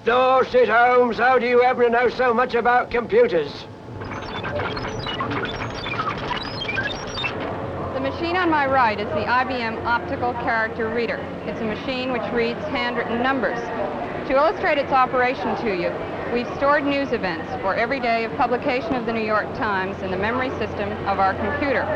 Dorset Holmes, how do you ever know so much about computers? The machine on my right is the IBM Optical Character Reader. It's a machine which reads handwritten numbers. To illustrate its operation to you, we've stored news events for every day of publication of the New York Times in the memory system of our computer.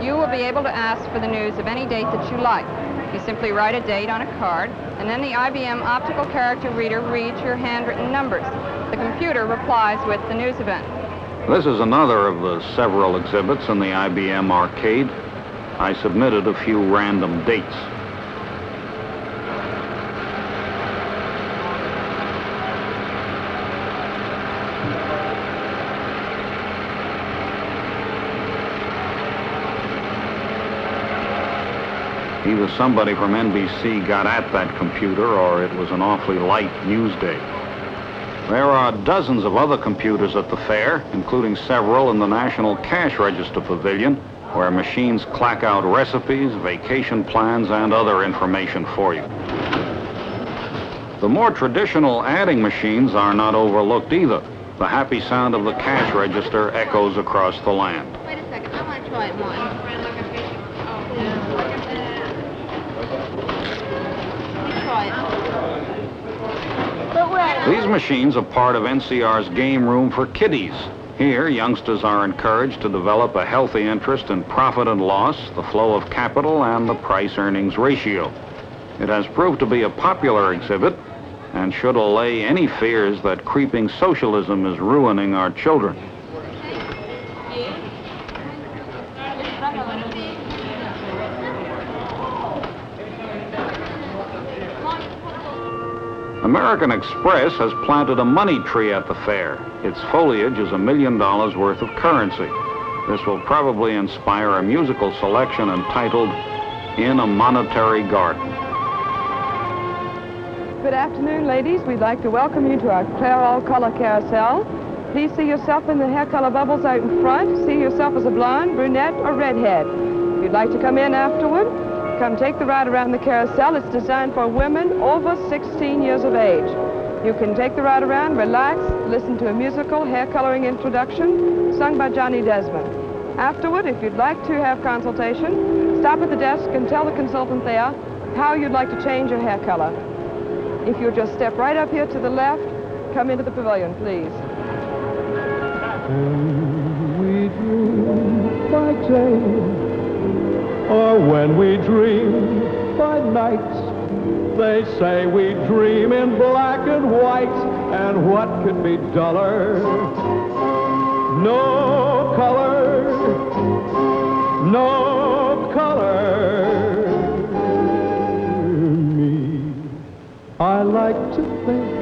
You will be able to ask for the news of any date that you like. You simply write a date on a card, and then the IBM Optical Character Reader reads your handwritten numbers. The computer replies with the news event. This is another of the several exhibits in the IBM arcade. I submitted a few random dates. Either somebody from NBC got at that computer or it was an awfully light news day. There are dozens of other computers at the fair, including several in the National Cash Register Pavilion, where machines clack out recipes, vacation plans, and other information for you. The more traditional adding machines are not overlooked either. The happy sound of the cash register echoes across the land. Wait a second, I want to try one. These machines are part of NCR's Game Room for Kiddies. Here, youngsters are encouraged to develop a healthy interest in profit and loss, the flow of capital, and the price-earnings ratio. It has proved to be a popular exhibit and should allay any fears that creeping socialism is ruining our children. American Express has planted a money tree at the fair. Its foliage is $1 million worth of currency. This will probably inspire a musical selection entitled In a Monetary Garden. Good afternoon, ladies. We'd like to welcome you to our Clairol Color Carousel. Please see yourself in the hair color bubbles out in front. See yourself as a blonde, brunette, or redhead. If you'd like to come in afterward, come take the ride around the carousel. It's designed for women over 16 years of age. You can take the ride around, relax, listen to a musical hair coloring introduction sung by Johnny Desmond. Afterward, if you'd like to have consultation, stop at the desk and tell the consultant there how you'd like to change your hair color. If you'll just step right up here to the left, come into the pavilion, please. We dream by day, or when we dream by night. They say we dream in black and white, and what could be duller? No color, no color. Me, I like to think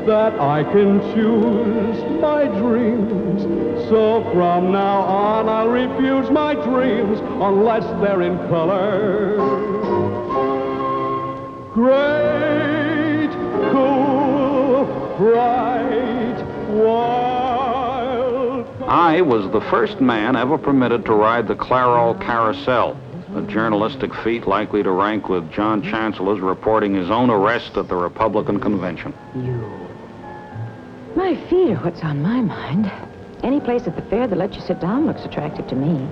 that I can choose my dreams. So from now on, I'll refuse my dreams unless they're in color. Great, cool, bright, wild. I was the first man ever permitted to ride the Clairol Carousel, a journalistic feat likely to rank with John Chancellor's reporting his own arrest at the Republican convention. My feet are what's on my mind. Any place at the fair that lets you sit down looks attractive to me.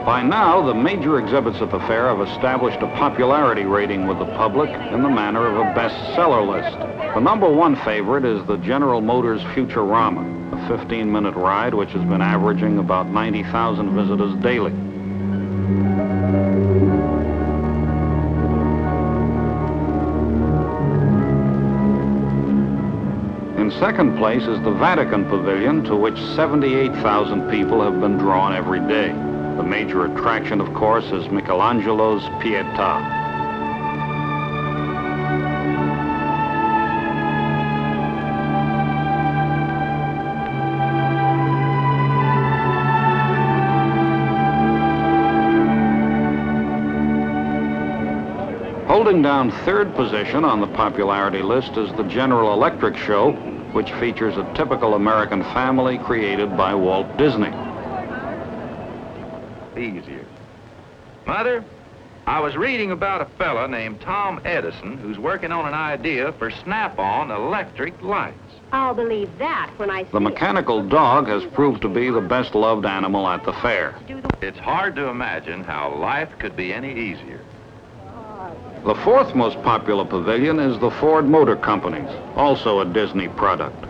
By now, the major exhibits at the fair have established a popularity rating with the public in the manner of a bestseller list. The #1 favorite is the General Motors Futurama, a 15-minute ride which has been averaging about 90,000 visitors daily. In second place is the Vatican Pavilion, to which 78,000 people have been drawn every day. The major attraction, of course, is Michelangelo's Pietà. Holding down third position on the popularity list is the General Electric Show, which features a typical American family created by Walt Disney. Easier. Mother, I was reading about a fella named Tom Edison who's working on an idea for snap-on electric lights. I'll believe that when I see The mechanical dog has proved to be the best loved animal at the fair. It's hard to imagine how life could be any easier. The fourth most popular pavilion is the Ford Motor Company's, also a Disney product.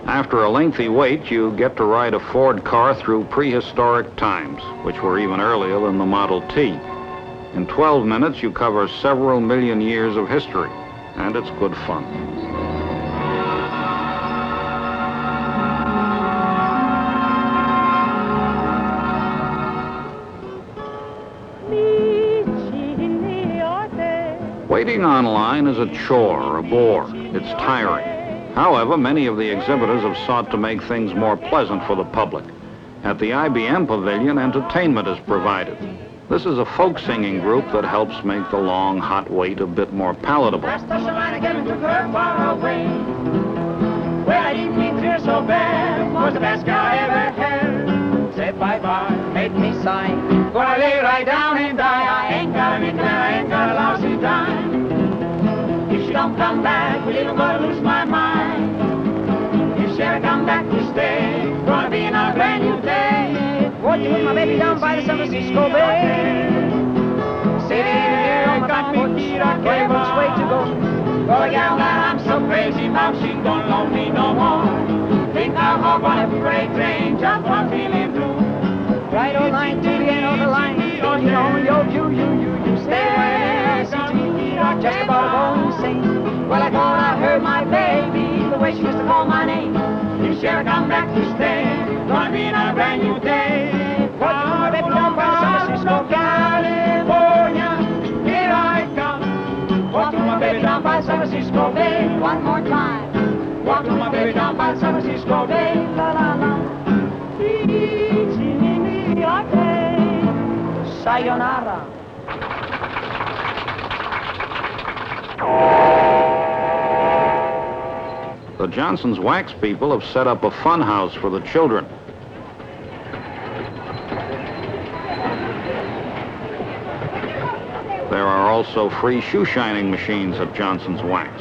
After a lengthy wait, you get to ride a Ford car through prehistoric times, which were even earlier than the Model T. In 12 minutes, you cover several million years of history, and it's good fun. Waiting online is a chore, a bore. It's tiring. However, many of the exhibitors have sought to make things more pleasant for the public. At the IBM Pavilion, entertainment is provided. This is a folk singing group that helps make the long, hot wait a bit more palatable. Well, I didn't mean to so bad. Was the best guy I ever had. Said bye-bye, made me sigh. Gonna lay right down and die. I ain't got a nickel, I ain't got a lousy dime. If she don't come back, we're even gonna lose my mind. If she ever come back to stay, gonna be in our brand new day. Walking with my baby down by the San Francisco Bay. Sitting here on my back porch, wondering which way to go. For a gal that I'm so crazy about, she don't love me no more. Think I'll hop on a freight train, jump on feeling blue. Right on line to the end of the line. You know, you stay where CT, just about going insane. Well, I thought I heard my baby, the way she used to call my name. If she ever come back to stay, gonna be in a brand new day. Walking with my baby down by San Francisco, California, here I come. Walking with my baby down by San Francisco Bay, one more time. Walking with my baby down by San Francisco Bay, la la la. Sayonara. The Johnson's Wax people have set up a fun house for the children. There are also free shoe shining machines at Johnson's Wax.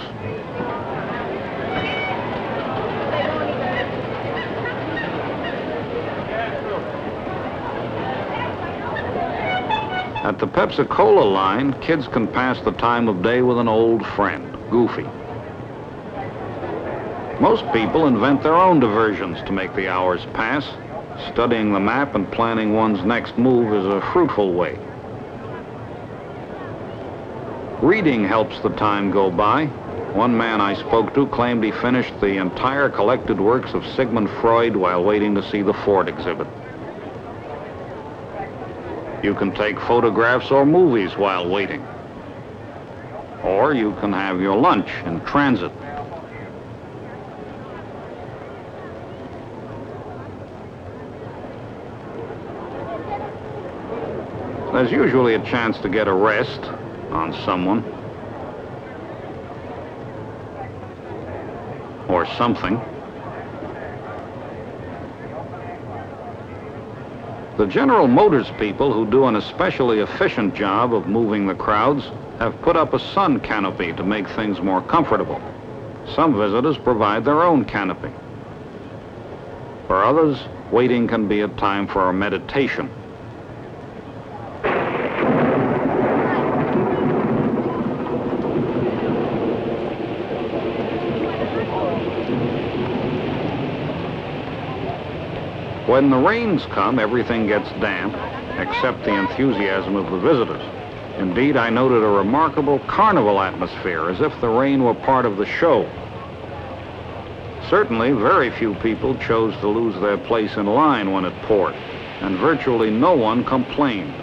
At the Pepsi-Cola line, kids can pass the time of day with an old friend, Goofy. Most people invent their own diversions to make the hours pass. Studying the map and planning one's next move is a fruitful way. Reading helps the time go by. One man I spoke to claimed he finished the entire collected works of Sigmund Freud while waiting to see the Ford exhibit. You can take photographs or movies while waiting. Or you can have your lunch in transit. There's usually a chance to get a rest on someone or something. The General Motors people, who do an especially efficient job of moving the crowds, have put up a sun canopy to make things more comfortable. Some visitors provide their own canopy. For others, waiting can be a time for a meditation. When the rains come, everything gets damp, except the enthusiasm of the visitors. Indeed, I noted a remarkable carnival atmosphere, as if the rain were part of the show. Certainly, very few people chose to lose their place in line when it poured, and virtually no one complained.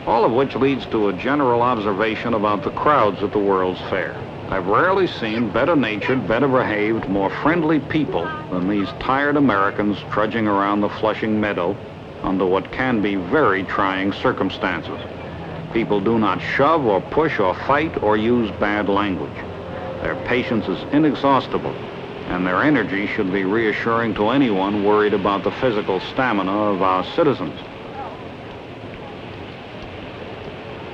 All of which leads to a general observation about the crowds at the World's Fair. I've rarely seen better-natured, better-behaved, more friendly people than these tired Americans trudging around the Flushing Meadow under what can be very trying circumstances. People do not shove or push or fight or use bad language. Their patience is inexhaustible, and their energy should be reassuring to anyone worried about the physical stamina of our citizens.